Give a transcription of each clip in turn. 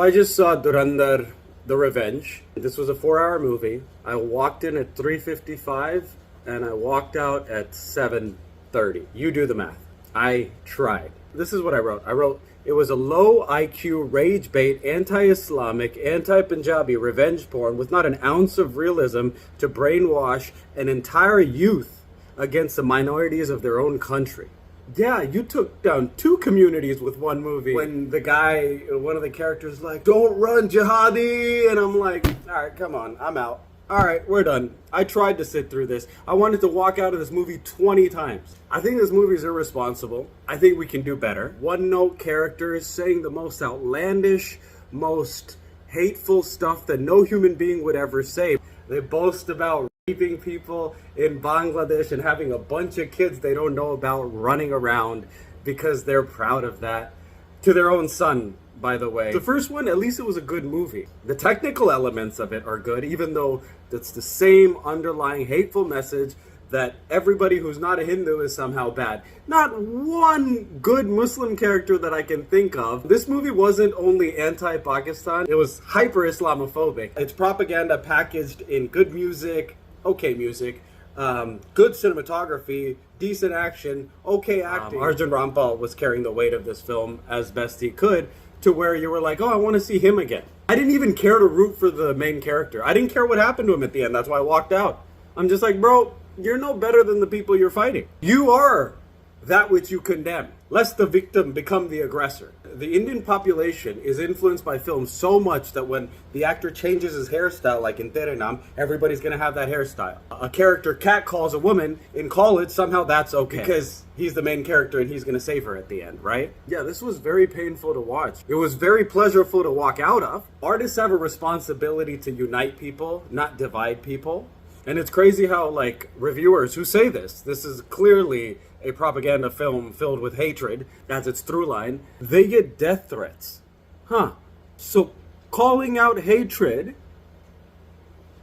So I just saw Dhurandhar, The Revenge. This was a 4-hour movie. I walked in at 3:55 and I walked out at 7:30. You do the math. I tried. This is what I wrote. I wrote, it was a low IQ, rage bait, anti-Islamic, anti-Punjabi revenge porn with not an ounce of realism to brainwash an entire youth against the minorities of their own country. Yeah, you took down 2 communities with one movie. When the guy, one of the characters, like, don't run, jihadi, and I'm like, all right, come on, I'm out. All right, we're done. I tried to sit through this. I wanted to walk out of this movie 20 times. I think this movie is irresponsible. I think we can do better. One-note characters saying the most outlandish, most hateful stuff that no human being would ever say. They boast about raping people in Bangladesh and having a bunch of kids they don't know about running around because they're proud of that. To their own son, by the way. The first one, at least it was a good movie. The technical elements of it are good, even though it's the same underlying hateful message that everybody who's not a Hindu is somehow bad. Not one good Muslim character that I can think of. This movie wasn't only anti-Pakistan, it was hyper-Islamophobic. It's propaganda packaged in good music, okay music, good cinematography, decent action, okay acting. Arjun Rampal was carrying the weight of this film as best he could, to where you were like, oh, I want to see him again. I didn't even care to root for the main character. I didn't care what happened to him at the end. That's why I walked out. I'm just like, bro, you're no better than the people you're fighting. You are that which you condemn, lest the victim become the aggressor. The Indian population is influenced by film so much that when the actor changes his hairstyle, like in Tere Naam, everybody's gonna have that hairstyle. A character catcalls a woman in college, somehow that's okay. Because he's the main character and he's gonna save her at the end, right? Yeah, this was very painful to watch. It was very pleasurable to walk out of. Artists have a responsibility to unite people, not divide people. And it's crazy how, like, reviewers who say this is clearly a propaganda film filled with hatred, as its through line, they get death threats. Huh. So calling out hatred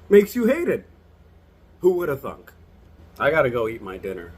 makes you hated. Who would have thunk? I gotta go eat my dinner.